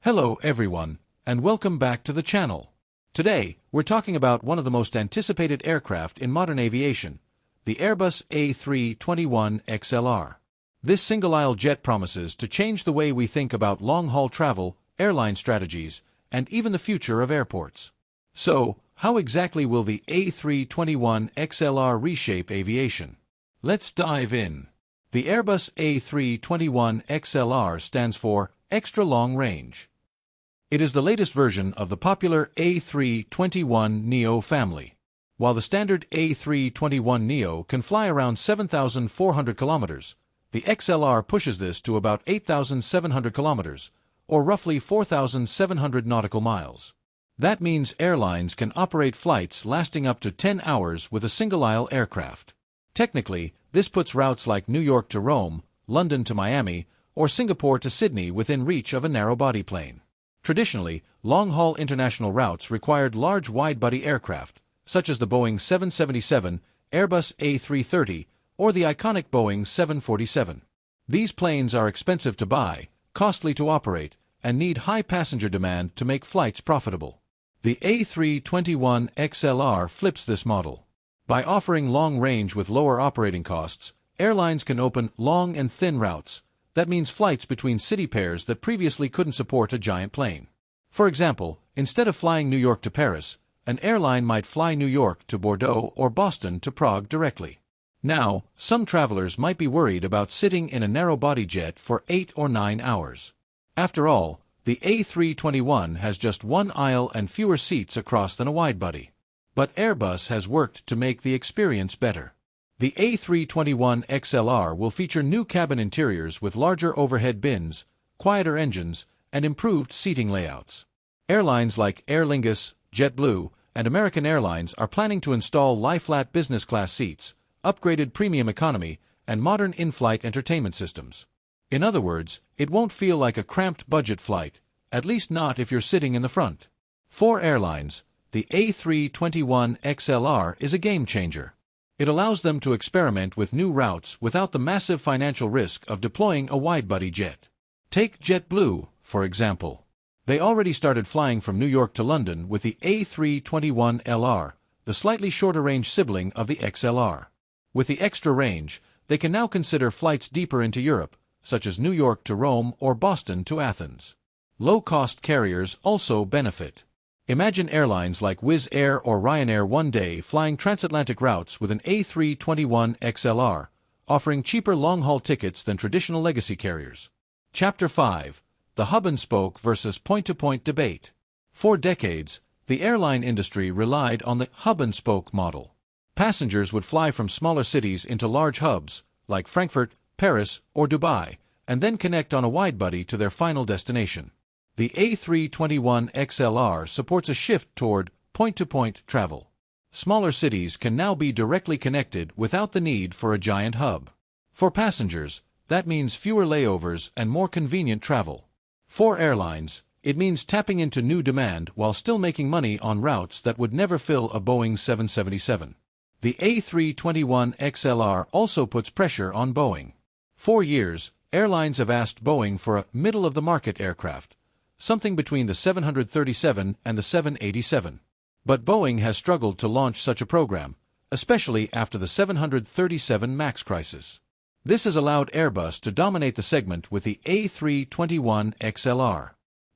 Hello everyone, and welcome back to the channel. Today, we're talking about one of the most anticipated aircraft in modern aviation, the Airbus A321XLR. This single-aisle jet promises to change the way we think about long-haul travel, airline strategies, and even the future of airports. So, how exactly will the A321XLR reshape aviation? Let's dive in. The Airbus A321XLR stands for Extra Long Range. It is the latest version of the popular A321neo family. While the standard A321neo can fly around 7,400 kilometers, the XLR pushes this to about 8,700 kilometers, or roughly 4,700 nautical miles. That means airlines can operate flights lasting up to 10 hours with a single-aisle aircraft. Technically, this puts routes like New York to Rome, London to Miami, or Singapore to Sydney within reach of a narrow-body plane. Traditionally, long-haul international routes required large wide-body aircraft, such as the Boeing 777, Airbus A330, or the iconic Boeing 747. These planes are expensive to buy, costly to operate, and need high passenger demand to make flights profitable. The A321XLR flips this model. By offering long range with lower operating costs, airlines can open long and thin routes. That means flights between city pairs that previously couldn't support a giant plane. For example, instead of flying New York to Paris, an airline might fly New York to Bordeaux or Boston to Prague directly. Now, some travelers might be worried about sitting in a narrow-body jet for 8 or 9 hours. After all, the A321 has just one aisle and fewer seats across than a widebody. But Airbus has worked to make the experience better. The A321XLR will feature new cabin interiors with larger overhead bins, quieter engines, and improved seating layouts. Airlines like Aer Lingus, JetBlue, and American Airlines are planning to install lie-flat business class seats, upgraded premium economy, and modern in-flight entertainment systems. In other words, it won't feel like a cramped budget flight, at least not if you're sitting in the front. For airlines, the A321XLR is a game-changer. It allows them to experiment with new routes without the massive financial risk of deploying a wide-body jet. Take JetBlue, for example. They already started flying from New York to London with the A321LR, the slightly shorter-range sibling of the XLR. With the extra range, they can now consider flights deeper into Europe, such as New York to Rome or Boston to Athens. Low-cost carriers also benefit. Imagine airlines like Wizz Air or Ryanair one day flying transatlantic routes with an A321XLR, offering cheaper long-haul tickets than traditional legacy carriers. Chapter 5: The hub-and-spoke versus point-to-point debate. For decades, the airline industry relied on the hub-and-spoke model. Passengers would fly from smaller cities into large hubs, like Frankfurt, Paris, or Dubai, and then connect on a widebody to their final destination. The A321XLR supports a shift toward point-to-point travel. Smaller cities can now be directly connected without the need for a giant hub. For passengers, that means fewer layovers and more convenient travel. For airlines, it means tapping into new demand while still making money on routes that would never fill a Boeing 777. The A321XLR also puts pressure on Boeing. For years, airlines have asked Boeing for a middle-of-the-market aircraft, something between the 737 and the 787. But Boeing has struggled to launch such a program, especially after the 737 MAX crisis. This has allowed Airbus to dominate the segment with the A321XLR.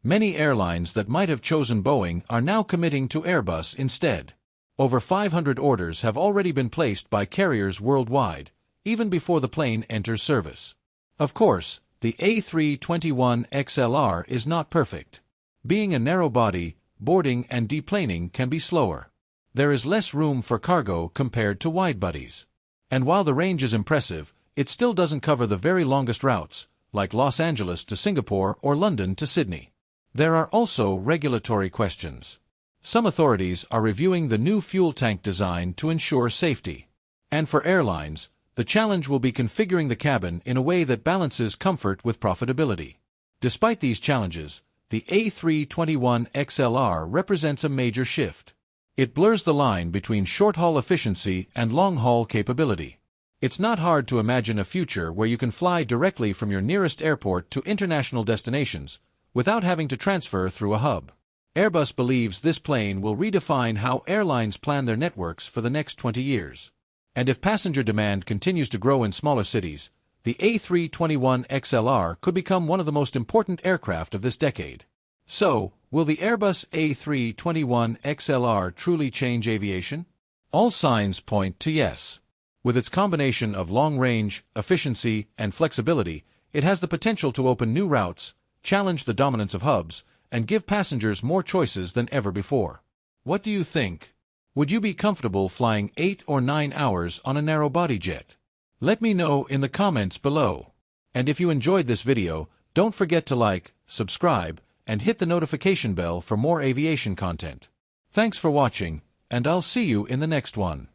Many airlines that might have chosen Boeing are now committing to Airbus instead. Over 500 orders have already been placed by carriers worldwide, even before the plane enters service. Of course, the A321XLR is not perfect. Being a narrow body, boarding and deplaning can be slower. There is less room for cargo compared to wide bodies. And while the range is impressive, it still doesn't cover the very longest routes, like Los Angeles to Singapore or London to Sydney. There are also regulatory questions. Some authorities are reviewing the new fuel tank design to ensure safety. And for airlines, the challenge will be configuring the cabin in a way that balances comfort with profitability. Despite these challenges, the A321XLR represents a major shift. It blurs the line between short-haul efficiency and long-haul capability. It's not hard to imagine a future where you can fly directly from your nearest airport to international destinations, without having to transfer through a hub. Airbus believes this plane will redefine how airlines plan their networks for the next 20 years. And if passenger demand continues to grow in smaller cities, the A321XLR could become one of the most important aircraft of this decade. So, will the Airbus A321XLR truly change aviation? All signs point to yes. With its combination of long range, efficiency, and flexibility, it has the potential to open new routes, challenge the dominance of hubs, and give passengers more choices than ever before. What do you think? Would you be comfortable flying 8 or 9 hours on a narrow-body jet? Let me know in the comments below. And if you enjoyed this video, don't forget to like, subscribe, and hit the notification bell for more aviation content. Thanks for watching, and I'll see you in the next one.